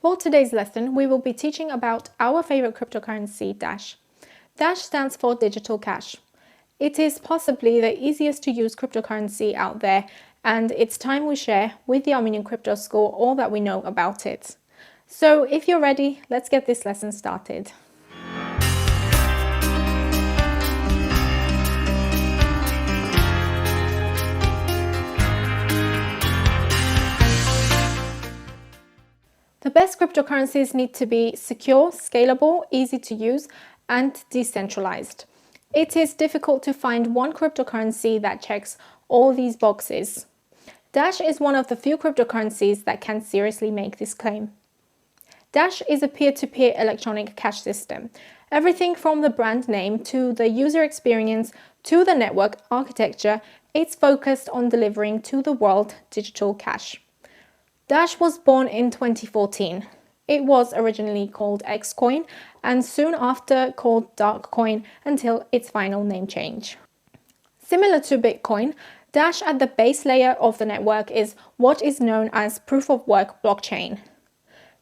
For today's lesson, we will be teaching about our favorite cryptocurrency, Dash. Dash stands for digital cash. It is possibly the easiest to use cryptocurrency out there, and it's time we share with the Armenian Crypto School all that we know about it. So if you're ready, let's get this lesson started. The best cryptocurrencies need to be secure, scalable, easy to use, and decentralized. It is difficult to find one cryptocurrency that checks all these boxes. Dash is one of the few cryptocurrencies that can seriously make this claim. Dash is a peer-to-peer electronic cash system. Everything from the brand name to the user experience to the network architecture, it's focused on delivering to the world digital cash. Dash was born in 2014. It was originally called Xcoin and soon after called Darkcoin until its final name change. Similar to Bitcoin, Dash at the base layer of the network is what is known as proof-of-work blockchain.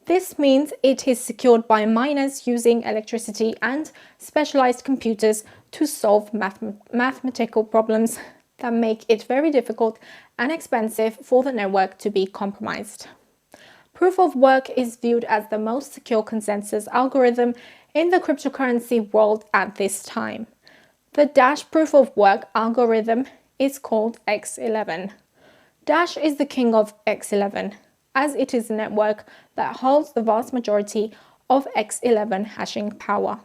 This means it is secured by miners using electricity and specialized computers to solve mathematical problems that make it very difficult and expensive for the network to be compromised. Proof of work is viewed as the most secure consensus algorithm in the cryptocurrency world at this time. The Dash proof of work algorithm is called X11. Dash is the king of X11, as it is a network that holds the vast majority of X11 hashing power.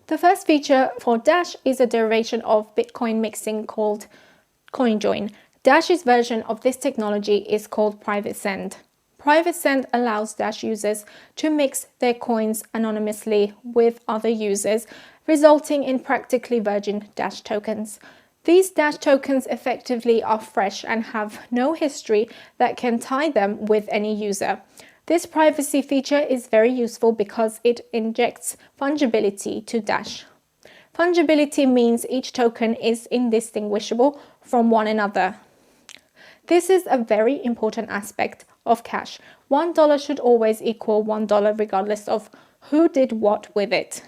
The first feature for Dash is a derivation of Bitcoin mixing called CoinJoin. Dash's version of this technology is called Private Send. Private Send allows Dash users to mix their coins anonymously with other users, resulting in practically virgin Dash tokens. These Dash tokens effectively are fresh and have no history that can tie them with any user. This privacy feature is very useful because it injects fungibility to Dash. Fungibility means each token is indistinguishable from one another. This is a very important aspect of cash. $1 should always equal $1 regardless of who did what with it.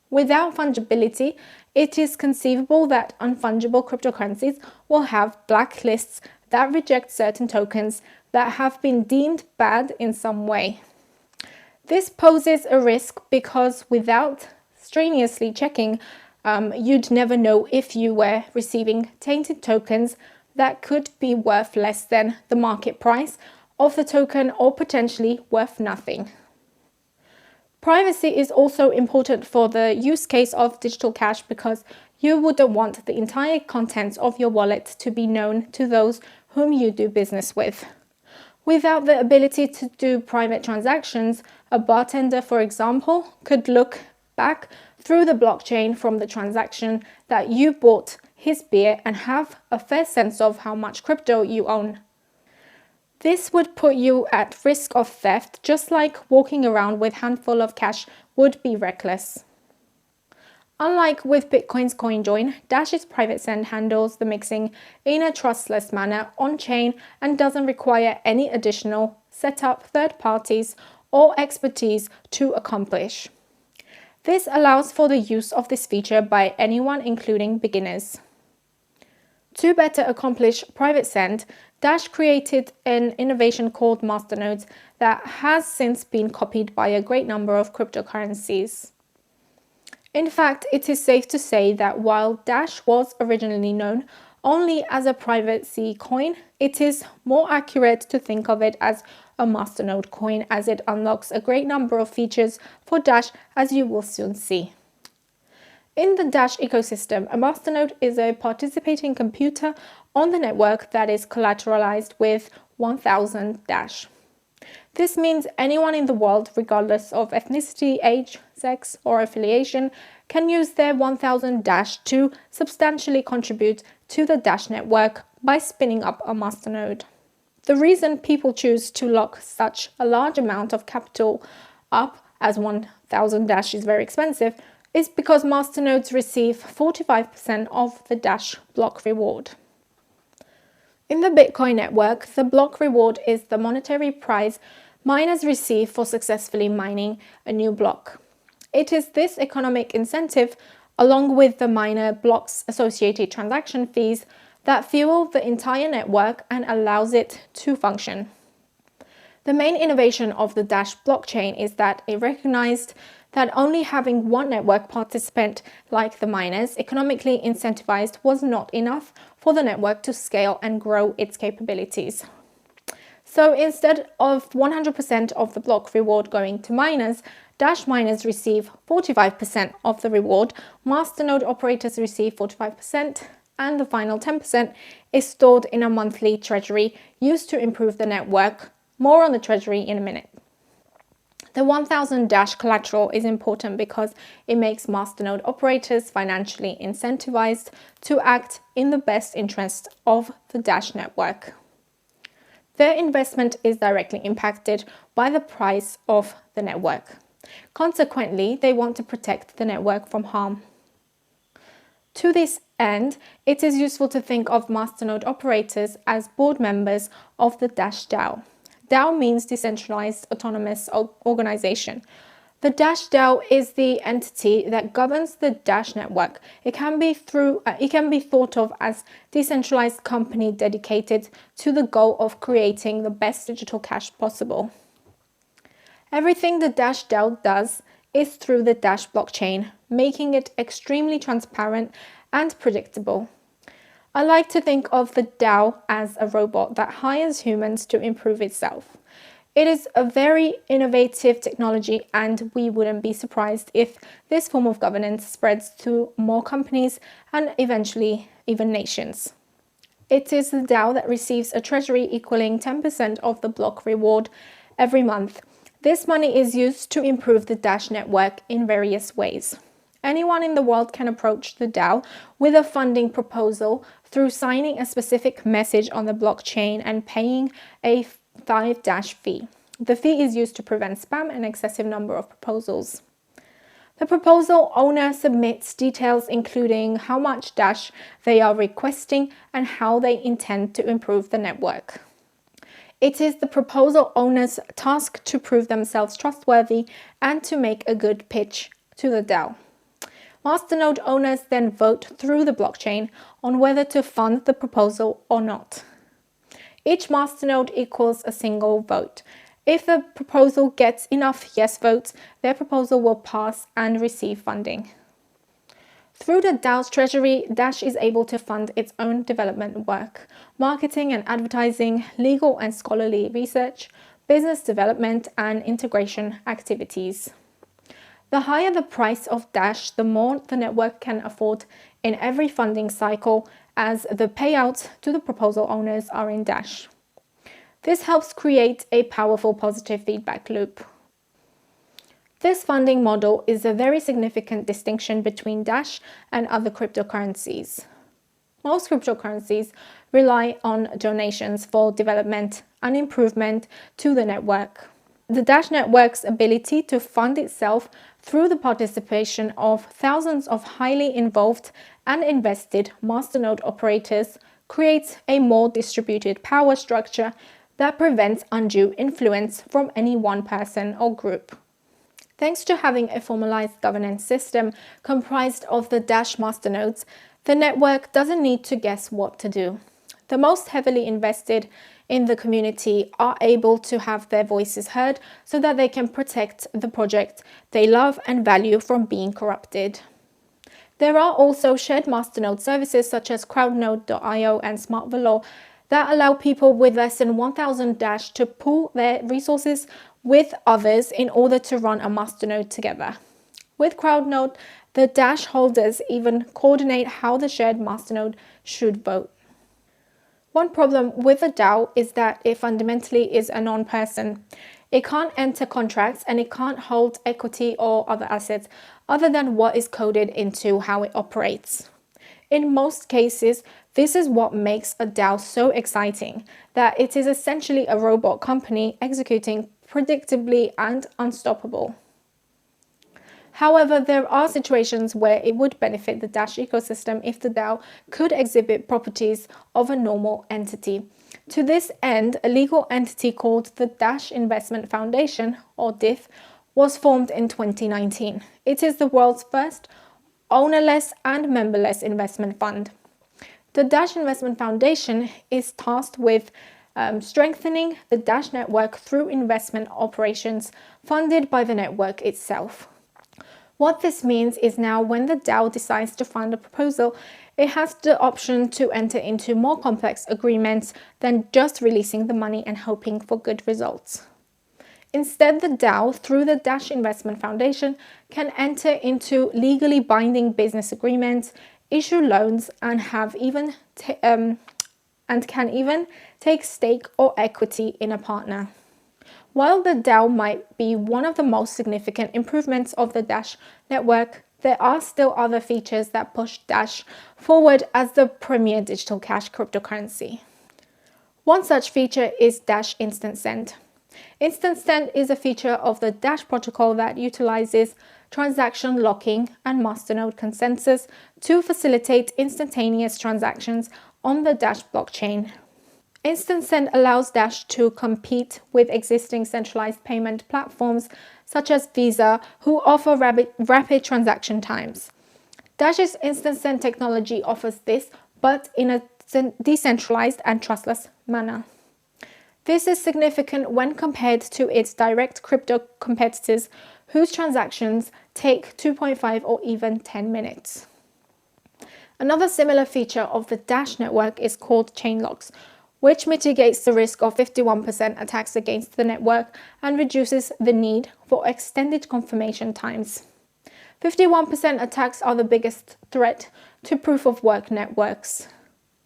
Without fungibility, it is conceivable that unfungible cryptocurrencies will have blacklists that reject certain tokens that have been deemed bad in some way. This poses a risk because without strenuously checking, you'd never know if you were receiving tainted tokens that could be worth less than the market price of the token or potentially worth nothing. Privacy is also important for the use case of digital cash because you wouldn't want the entire contents of your wallet to be known to those whom you do business with. Without the ability to do private transactions, a bartender, for example, could look back through the blockchain from the transaction that you bought his beer and have a fair sense of how much crypto you own. This would put you at risk of theft, just like walking around with a handful of cash would be reckless. Unlike with Bitcoin's CoinJoin, Dash's Private Send handles the mixing in a trustless manner on-chain and doesn't require any additional setup, third parties, or expertise to accomplish. This allows for the use of this feature by anyone, including beginners. To better accomplish Private Send, Dash created an innovation called Masternodes that has since been copied by a great number of cryptocurrencies. In fact, it is safe to say that while Dash was originally known only as a privacy coin, it is more accurate to think of it as a Masternode coin as it unlocks a great number of features for Dash, as you will soon see. In the Dash ecosystem, a Masternode is a participating computer on the network that is collateralized with 1000 Dash. This means anyone in the world, regardless of ethnicity, age, sex, or affiliation, can use their 1000 Dash to substantially contribute to the Dash network by spinning up a Masternode. The reason people choose to lock such a large amount of capital up, as 1000 Dash is very expensive, is because Masternodes receive 45% of the Dash block reward. In the Bitcoin network, the block reward is the monetary prize miners receive for successfully mining a new block. It is this economic incentive, along with the miner block's associated transaction fees, that fuel the entire network and allows it to function. The main innovation of the Dash blockchain is that it recognized that only having one network participant, like the miners, economically incentivized was not enough for the network to scale and grow its capabilities. So instead of 100% of the block reward going to miners, Dash miners receive 45% of the reward, Masternode operators receive 45%, and the final 10% is stored in a monthly treasury used to improve the network. More on the treasury in a minute. The 1000 Dash collateral is important because it makes Masternode operators financially incentivized to act in the best interest of the Dash network. Their investment is directly impacted by the price of the network. Consequently, they want to protect the network from harm. To this end, it is useful to think of Masternode operators as board members of the Dash DAO. DAO means decentralized autonomous organization. The Dash DAO is the entity that governs the Dash network. It can be thought of as decentralized company dedicated to the goal of creating the best digital cash possible. Everything the Dash DAO does is through the Dash blockchain, making it extremely transparent and predictable. I like to think of the DAO as a robot that hires humans to improve itself. It is a very innovative technology, and we wouldn't be surprised if this form of governance spreads to more companies and eventually even nations. It is the DAO that receives a treasury equaling 10% of the block reward every month. This money is used to improve the Dash network in various ways. Anyone in the world can approach the DAO with a funding proposal through signing a specific message on the blockchain and paying a 5 Dash fee. The fee is used to prevent spam and excessive number of proposals. The proposal owner submits details including how much Dash they are requesting and how they intend to improve the network. It is the proposal owner's task to prove themselves trustworthy and to make a good pitch to the DAO. Masternode owners then vote through the blockchain on whether to fund the proposal or not. Each masternode equals a single vote. If the proposal gets enough yes votes, their proposal will pass and receive funding. Through the DAO's treasury, Dash is able to fund its own development work, marketing and advertising, legal and scholarly research, business development, and integration activities. The higher the price of Dash, the more the network can afford in every funding cycle, as the payouts to the proposal owners are in Dash. This helps create a powerful positive feedback loop. This funding model is a very significant distinction between Dash and other cryptocurrencies. Most cryptocurrencies rely on donations for development and improvement to the network. The Dash network's ability to fund itself through the participation of thousands of highly involved and invested masternode operators creates a more distributed power structure that prevents undue influence from any one person or group. Thanks to having a formalized governance system comprised of the Dash masternodes, the network doesn't need to guess what to do. The most heavily invested in the community are able to have their voices heard so that they can protect the project they love and value from being corrupted. There are also shared masternode services such as Crowdnode.io and SmartValor that allow people with less than 1000 Dash to pool their resources with others in order to run a masternode together. With Crowdnode, the Dash holders even coordinate how the shared masternode should vote. One problem with a DAO is that it fundamentally is a non-person. It can't enter contracts and it can't hold equity or other assets other than what is coded into how it operates. In most cases, this is what makes a DAO so exciting, that it is essentially a robot company executing predictably and unstoppable. However, there are situations where it would benefit the Dash ecosystem if the DAO could exhibit properties of a normal entity. To this end, a legal entity called the Dash Investment Foundation, or DIF, was formed in 2019. It is the world's first ownerless and memberless investment fund. The Dash Investment Foundation is tasked with strengthening the Dash network through investment operations funded by the network itself. What this means is now when the DAO decides to fund a proposal, it has the option to enter into more complex agreements than just releasing the money and hoping for good results. Instead, the DAO, through the Dash Investment Foundation, can enter into legally binding business agreements, issue loans, and can even take stake or equity in a partner. While the DAO might be one of the most significant improvements of the Dash network, there are still other features that push Dash forward as the premier digital cash cryptocurrency. One such feature is Dash Instant Send. Instant Send is a feature of the Dash protocol that utilizes transaction locking and Masternode consensus to facilitate instantaneous transactions on the Dash blockchain. Instant Send allows Dash to compete with existing centralized payment platforms such as Visa, who offer rapid transaction times. Dash's Instant Send technology offers this, but in a decentralized and trustless manner. This is significant when compared to its direct crypto competitors, whose transactions take 2.5 or even 10 minutes. Another similar feature of the Dash network is called chain locks, which mitigates the risk of 51% attacks against the network and reduces the need for extended confirmation times. 51% attacks are the biggest threat to proof-of-work networks.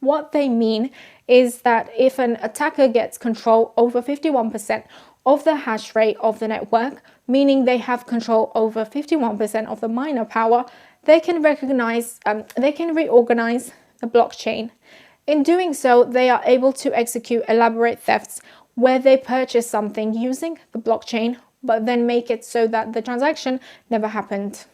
What they mean is that if an attacker gets control over 51% of the hash rate of the network, meaning they have control over 51% of the miner power, they can reorganize the blockchain. In doing so, they are able to execute elaborate thefts where they purchase something using the blockchain, but then make it so that the transaction never happened.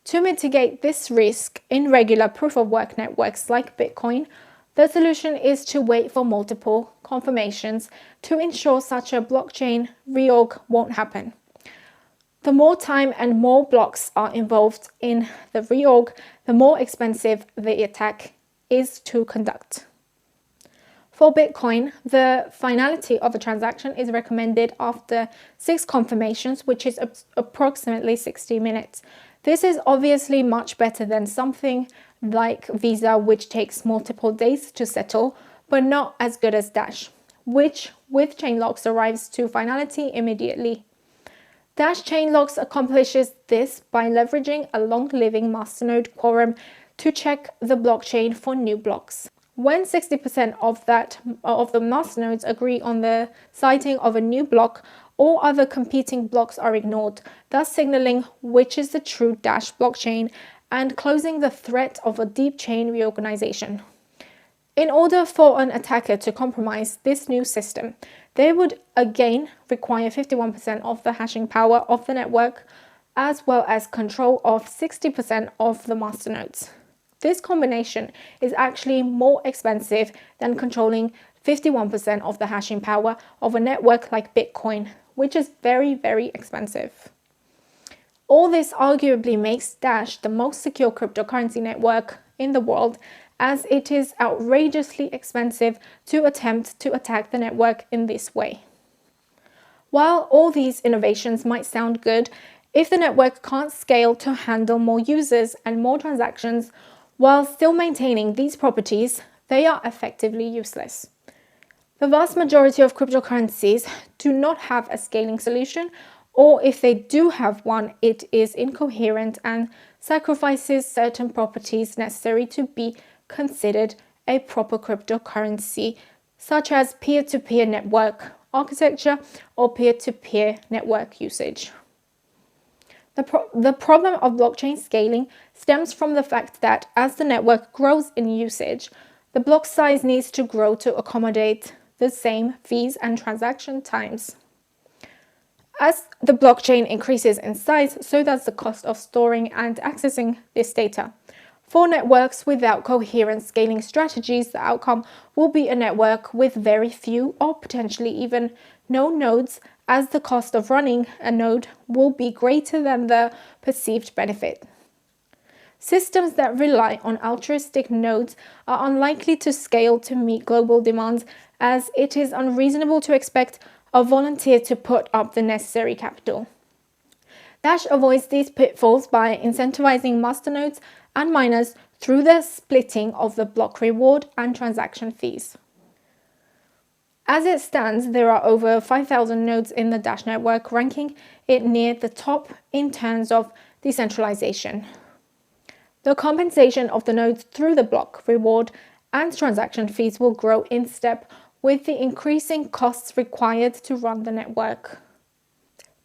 To mitigate this risk in regular proof-of-work networks like Bitcoin, the solution is to wait for multiple confirmations to ensure such a blockchain reorg won't happen. The more time and more blocks are involved in the reorg, the more expensive the attack is to conduct. For Bitcoin, the finality of a transaction is recommended after 6 confirmations, which is approximately 60 minutes. This is obviously much better than something like Visa, which takes multiple days to settle, but not as good as Dash, which with chain locks arrives to finality immediately. Dash chain locks accomplishes this by leveraging a long-living masternode quorum to check the blockchain for new blocks. When 60% of the masternodes agree on the citing of a new block, all other competing blocks are ignored, thus signaling which is the true Dash blockchain and closing the threat of a deep chain reorganization. In order for an attacker to compromise this new system, they would again require 51% of the hashing power of the network, as well as control of 60% of the masternodes. This combination is actually more expensive than controlling 51% of the hashing power of a network like Bitcoin, which is very, very expensive. All this arguably makes Dash the most secure cryptocurrency network in the world, as it is outrageously expensive to attempt to attack the network in this way. While all these innovations might sound good, if the network can't scale to handle more users and more transactions while still maintaining these properties, they are effectively useless. The vast majority of cryptocurrencies do not have a scaling solution, or if they do have one, it is incoherent and sacrifices certain properties necessary to be considered a proper cryptocurrency, such as peer-to-peer network architecture or peer-to-peer network usage. The problem of blockchain scaling stems from the fact that as the network grows in usage, the block size needs to grow to accommodate the same fees and transaction times. As the blockchain increases in size, so does the cost of storing and accessing this data. For networks without coherent scaling strategies, the outcome will be a network with very few or potentially even no nodes, as the cost of running a node will be greater than the perceived benefit. Systems that rely on altruistic nodes are unlikely to scale to meet global demands, as it is unreasonable to expect a volunteer to put up the necessary capital. Dash avoids these pitfalls by incentivizing masternodes and miners through the splitting of the block reward and transaction fees. As it stands, there are over 5,000 nodes in the Dash network, ranking it near the top in terms of decentralization. The compensation of the nodes through the block reward and transaction fees will grow in step with the increasing costs required to run the network.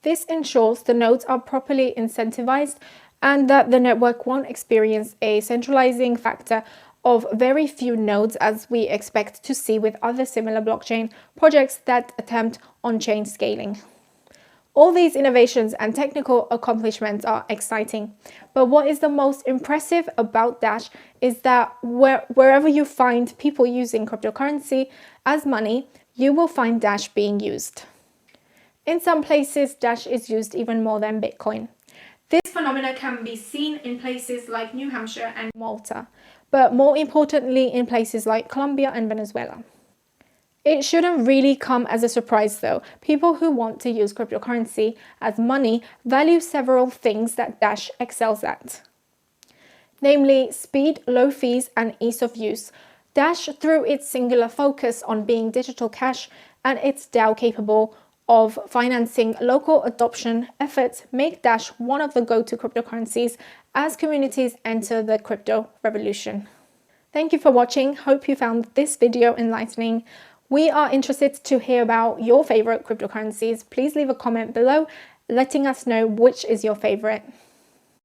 This ensures the nodes are properly incentivized and that the network won't experience a centralizing factor of very few nodes, as we expect to see with other similar blockchain projects that attempt on-chain scaling. All these innovations and technical accomplishments are exciting, but what is the most impressive about Dash is that wherever you find people using cryptocurrency as money, you will find Dash being used. In some places, Dash is used even more than Bitcoin. This phenomenon can be seen in places like New Hampshire and Malta, but more importantly in places like Colombia and Venezuela. It shouldn't really come as a surprise though. People who want to use cryptocurrency as money value several things that Dash excels at. Namely, speed, low fees, and ease of use. Dash, through its singular focus on being digital cash and its DAO capable of financing local adoption efforts, make Dash one of the go-to cryptocurrencies as communities enter the crypto revolution. Thank you for watching. Hope you found this video enlightening. We are interested to hear about your favorite cryptocurrencies. Please leave a comment below letting us know which is your favorite.